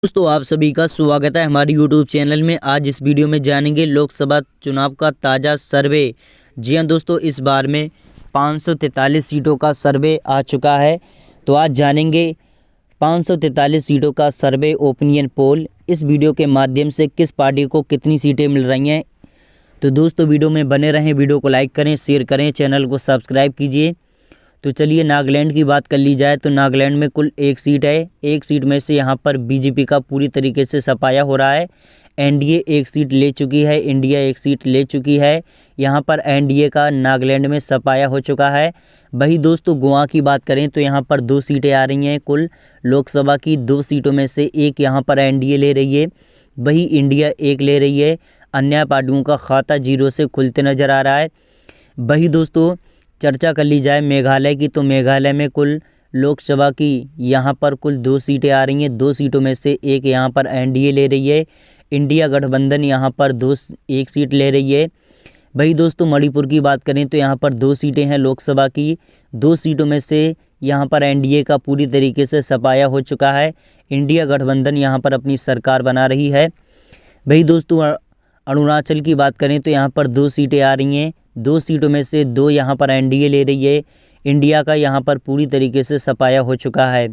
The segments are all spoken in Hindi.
दोस्तों आप सभी का स्वागत है हमारी यूट्यूब चैनल में। आज इस वीडियो में जानेंगे लोकसभा चुनाव का ताज़ा सर्वे। जी हाँ दोस्तों, इस बार में 543 सीटों का सर्वे आ चुका है। तो आज जानेंगे 543 सीटों का सर्वे ओपिनियन पोल। इस वीडियो के माध्यम से किस पार्टी को कितनी सीटें मिल रही हैं। तो दोस्तों वीडियो में बने रहें, वीडियो को लाइक करें, शेयर करें, चैनल को सब्सक्राइब कीजिए। तो चलिए नागालैंड की बात कर ली जाए तो नागालैंड में कुल एक सीट है। एक सीट में से यहाँ पर बीजेपी का पूरी तरीके से सफाया हो रहा है। एनडीए एक सीट ले चुकी है, इंडिया एक सीट ले चुकी है। यहाँ पर एनडीए का नागालैंड में सफाया हो चुका है। वही दोस्तों गोवा की बात करें तो यहाँ पर 2 सीटें आ रही हैं। कुल लोकसभा की 2 सीटों में से एक यहाँ पर एनडीए ले रही है, वही इंडिया एक ले रही है। अन्य पार्टियों का खाता 0 से खुलते नज़र आ रहा है। वही दोस्तों चर्चा कर ली जाए मेघालय की तो मेघालय में कुल लोकसभा की यहाँ पर कुल 2 सीटें आ रही हैं। 2 सीटों में से एक यहाँ पर एनडीए ले रही है, इंडिया गठबंधन यहाँ पर एक सीट ले रही है। वही दोस्तों मणिपुर की बात करें तो यहाँ पर 2 सीटें हैं लोकसभा की। 2 सीटों में से यहाँ पर एनडीए का पूरी तरीके से सफाया हो चुका है। इंडिया गठबंधन यहाँ पर अपनी सरकार बना रही है। वही दोस्तों अरुणाचल की बात करें तो यहाँ पर 2 सीटें आ रही हैं। 2 सीटों में से 2 यहाँ पर एनडीए ले रही है। इंडिया का यहाँ पर पूरी तरीके से सफाया हो चुका है।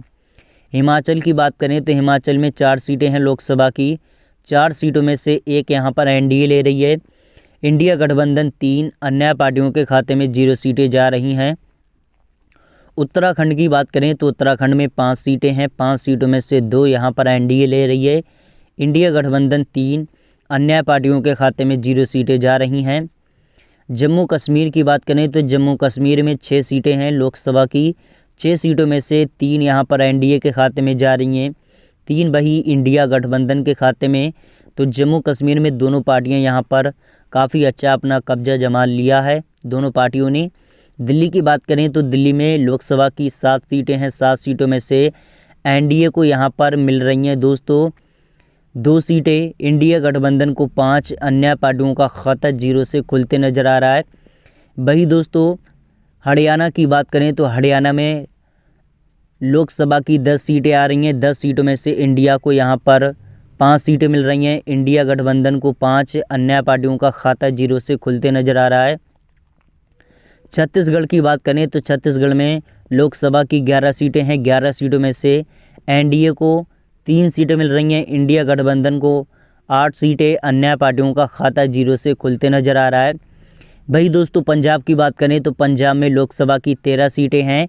हिमाचल की बात करें तो हिमाचल में 4 सीटें हैं लोकसभा की। 4 सीटों में से एक यहाँ पर एनडीए ले रही है, इंडिया गठबंधन 3, अन्य पार्टियों के खाते में 0 सीटें जा रही हैं। उत्तराखंड की बात करें तो उत्तराखंड में 5 सीटें हैं। 5 सीटों में से 2 यहाँ पर एनडीए ले रही है, इंडिया गठबंधन 3, अन्य पार्टियों के खाते में 0 सीटें जा रही हैं। जम्मू कश्मीर की बात करें तो जम्मू कश्मीर में 6 सीटें हैं लोकसभा की। 6 सीटों में से 3 यहाँ पर एनडीए के खाते में जा रही हैं, 3 वही इंडिया गठबंधन के खाते में। तो जम्मू कश्मीर में दोनों पार्टियां यहाँ पर काफ़ी अच्छा अपना कब्जा जमा लिया है दोनों पार्टियों ने। दिल्ली की बात करें तो दिल्ली में लोकसभा की 7 सीटें हैं। 7 सीटों में से एनडीए को यहाँ पर मिल रही हैं दोस्तों 2 सीटें, इंडिया गठबंधन को 5, अन्य पार्टियों का खाता 0 से खुलते नज़र आ रहा है। वही दोस्तों हरियाणा की बात करें तो हरियाणा में लोकसभा की 10 सीटें आ रही हैं। 10 सीटों में से इंडिया को यहाँ पर 5 सीटें मिल रही हैं, इंडिया गठबंधन को 5, अन्य पार्टियों का खाता 0 से खुलते नज़र आ रहा है। छत्तीसगढ़ की बात करें तो छत्तीसगढ़ में लोकसभा की 11 सीटें हैं। 11 सीटों में से एनडीए को 3 सीटें मिल रही हैं, इंडिया गठबंधन को 8 सीटें, अन्य पार्टियों का खाता 0 से खुलते नज़र आ रहा है। वही दोस्तों पंजाब की बात करें तो पंजाब में लोकसभा की 13 सीटें हैं।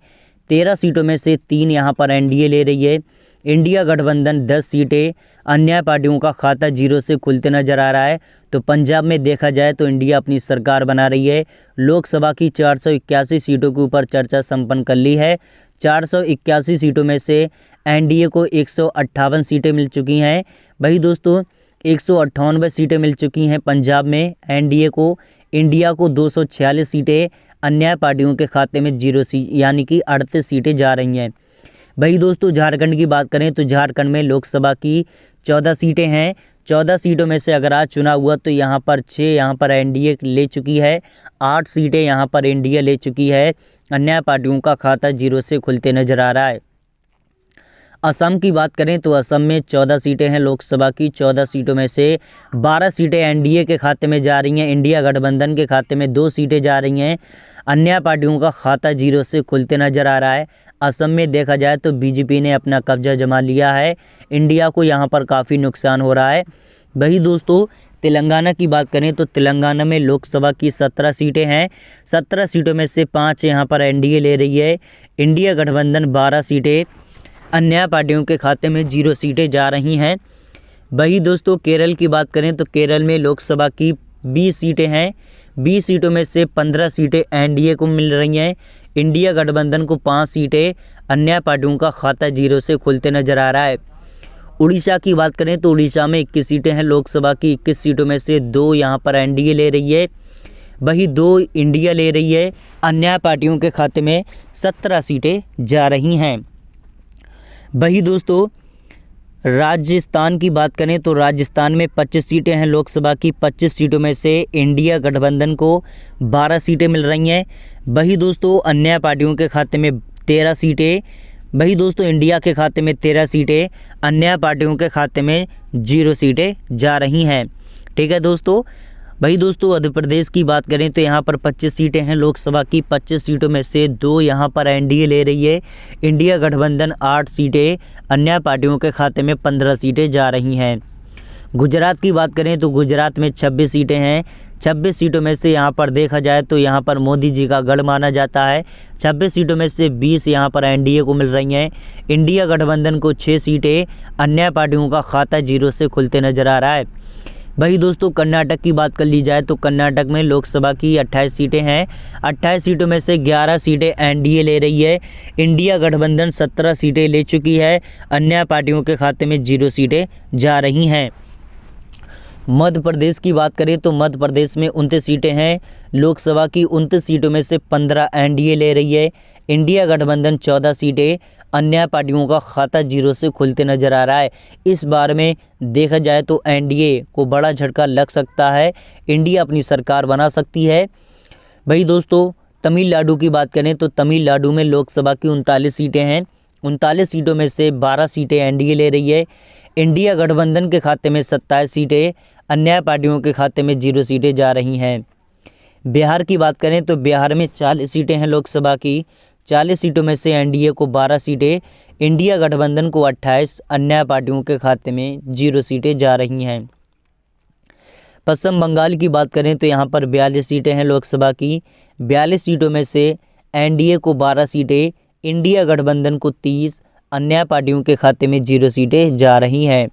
13 सीटों में से 3 यहाँ पर एनडीए ले रही है, इंडिया गठबंधन 10 सीटें, अन्य पार्टियों का खाता 0 से खुलते नज़र आ रहा है। तो पंजाब में देखा जाए तो इंडिया अपनी सरकार बना रही है। लोकसभा की 481 सीटों के ऊपर चर्चा संपन्न कर ली है। 481 सीटों में से एनडीए को 158 सीटें मिल चुकी हैं। वही दोस्तों 198 सीटें मिल चुकी हैं पंजाब में एनडीए को। इंडिया को 246 सीटें, अन्य पार्टियों के खाते में 0 सीट यानी कि 38 सीटें जा रही हैं। वही दोस्तों झारखंड की बात करें तो झारखंड में लोकसभा की 14 सीटें हैं। 14 सीटों में से अगर आज चुनाव हुआ तो यहाँ पर 6 यहाँ पर एनडीए ले चुकी है, 8 सीटें यहाँ पर इंडिया ले चुकी है। अन्य पार्टियों का खाता 0 से खुलते नज़र आ रहा है। असम की बात करें तो असम में 14 सीटें हैं लोकसभा की। 14 सीटों में से 12 सीटें एनडीए के खाते में जा रही हैं, इंडिया गठबंधन के खाते में 2 सीटें जा रही हैं। अन्य पार्टियों का खाता 0 से खुलते नज़र आ रहा है। असम में देखा जाए तो बीजेपी ने अपना कब्जा जमा लिया है, इंडिया को यहाँ पर काफ़ी नुकसान हो रहा है। वही दोस्तों तेलंगाना की बात करें तो तेलंगाना में लोकसभा की 17 सीटें हैं। 17 सीटों में से 5 यहाँ पर एनडीए ले रही है, इंडिया गठबंधन 12 सीटें, अन्य पार्टियों के खाते में 0 सीटें जा रही हैं। वही दोस्तों केरल की बात करें तो केरल में लोकसभा की 20 सीटें हैं। 20 सीटों में से 15 सीटें एनडीए को मिल रही हैं, इंडिया गठबंधन को 5 सीटें, अन्य पार्टियों का खाता 0 से खुलते नज़र आ रहा है। उड़ीसा की बात करें तो उड़ीसा में 21 सीटें हैं लोकसभा की। 21 सीटों में से 2 यहाँ पर एनडीए ले रही है, वही 2 इंडिया ले रही है। अन्य पार्टियों के खाते में 17 सीटें जा रही हैं। वही दोस्तों राजस्थान की बात करें तो राजस्थान में 25 सीटें हैं लोकसभा की। 25 सीटों में से इंडिया गठबंधन को 12 सीटें मिल रही हैं। वही दोस्तों अन्य पार्टियों के खाते में 13 सीटें, वही दोस्तों इंडिया के खाते में 13 सीटें, अन्य पार्टियों के खाते में 0 सीटें जा रही हैं। ठीक है दोस्तों। वही दोस्तों मध्य प्रदेश की बात करें तो यहाँ पर 25 सीटें हैं लोकसभा की। 25 सीटों में से 2 यहाँ पर एनडीए ले रही है। इंडिया गठबंधन 8 सीटें, अन्य पार्टियों के खाते में 15 सीटें जा रही हैं। गुजरात की बात करें तो गुजरात में 26 सीटें हैं। 26 सीटों में से यहाँ पर देखा जाए तो यहाँ पर मोदी जी का गढ़ माना जाता है। 26 सीटों में से 20 यहाँ पर एनडीए को मिल रही हैं। इंडिया गठबंधन को 6 सीटें, अन्य पार्टियों का खाता 0 से खुलते नजर आ रहा है। वही दोस्तों कर्नाटक की बात कर ली जाए तो कर्नाटक में लोकसभा की 28 सीटें हैं। 28 सीटों में से 11 सीटें एनडीए ले रही है। इंडिया गठबंधन 17 सीटें ले चुकी है। अन्य पार्टियों के खाते में 0 सीटें जा रही हैं। मध्य प्रदेश की बात करें तो मध्य प्रदेश में 29 सीटें हैं। लोकसभा की 29 सीटों में से 15 एनडीए ले रही है। इंडिया गठबंधन 14 सीटें, अन्य पार्टियों का खाता 0 से खुलते नजर आ रहा है। इस बार में देखा जाए तो एनडीए को बड़ा झटका लग सकता है। इंडिया अपनी सरकार बना सकती है। वही दोस्तों तमिलनाडु की बात करें तो तमिलनाडु में लोकसभा की 39 सीटें हैं। 39 सीटों में से 12 सीटें एनडीए ले रही है। इंडिया गठबंधन के खाते में 27 सीटें, अन्य पार्टियों के खाते में 0 सीटें जा रही हैं। बिहार की बात करें तो बिहार में 40 सीटें हैं लोकसभा की। 40 सीटों में से एनडीए को 12 सीटें, इंडिया गठबंधन को 28, अन्य पार्टियों के खाते में 0 सीटें जा रही हैं। पश्चिम बंगाल की बात करें तो यहाँ पर 42 सीटें हैं लोकसभा की। 42 सीटों में से एनडीए को 12 सीटें, इंडिया गठबंधन को 30, अन्य पार्टियों के खाते में 0 सीटें जा रही हैं।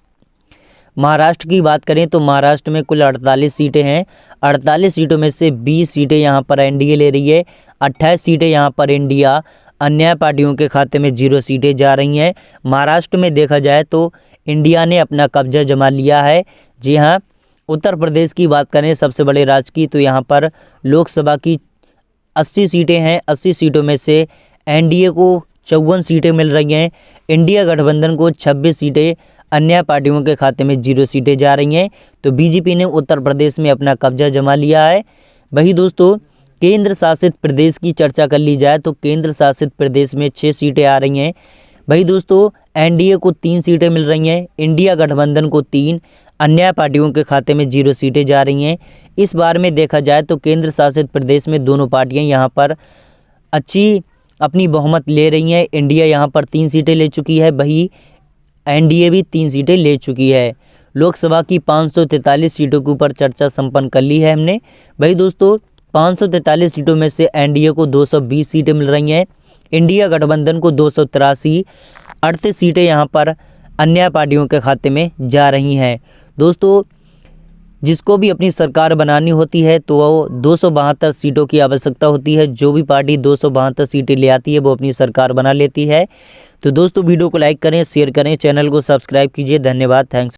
महाराष्ट्र की बात करें तो महाराष्ट्र में कुल 48 सीटें हैं। 48 सीटों में से 20 सीटें यहाँ पर एनडीए ले रही है। 28 सीटें यहाँ पर इंडिया, अन्य पार्टियों के खाते में 0 सीटें जा रही हैं। महाराष्ट्र में देखा जाए तो इंडिया ने अपना कब्जा जमा लिया है। जी हाँ। उत्तर प्रदेश की बात करें सबसे बड़े राज्य की तो यहाँ पर लोकसभा की 80 सीटें हैं। 80 सीटों में से एनडीए को 54 सीटें मिल रही हैं। इंडिया गठबंधन को 26 सीटें, अन्य पार्टियों के खाते में 0 सीटें जा रही हैं। तो बीजेपी ने उत्तर प्रदेश में अपना कब्जा जमा लिया है। वही दोस्तों केंद्र शासित प्रदेश की चर्चा कर ली जाए तो केंद्र शासित प्रदेश में 6 सीटें आ रही हैं। वही दोस्तों एनडीए को 3 सीटें मिल रही हैं। इंडिया गठबंधन को 3, अन्य पार्टियों के खाते में 0 सीटें जा रही हैं। इस बार में देखा जाए तो केंद्र शासित प्रदेश में दोनों पार्टियां यहाँ पर अच्छी अपनी बहुमत ले रही हैं। इंडिया यहाँ पर 3 सीटें ले चुकी है, वही एनडीए भी 3 सीटें ले चुकी है। लोकसभा की 543 सीटों के ऊपर चर्चा संपन्न कर ली है हमने। वही दोस्तों 543 सीटों में से एनडीए को 220 सीटें मिल रही हैं। इंडिया गठबंधन को 283, 38 सीटें यहाँ पर अन्य पार्टियों के खाते में जा रही हैं। दोस्तों जिसको भी अपनी सरकार बनानी होती है तो वो 272 सीटों की आवश्यकता होती है। जो भी पार्टी 272 सीटें ले आती है वो अपनी सरकार बना लेती है। तो दोस्तों वीडियो को लाइक करें, शेयर करें, चैनल को सब्सक्राइब कीजिए। धन्यवाद। थैंक्स।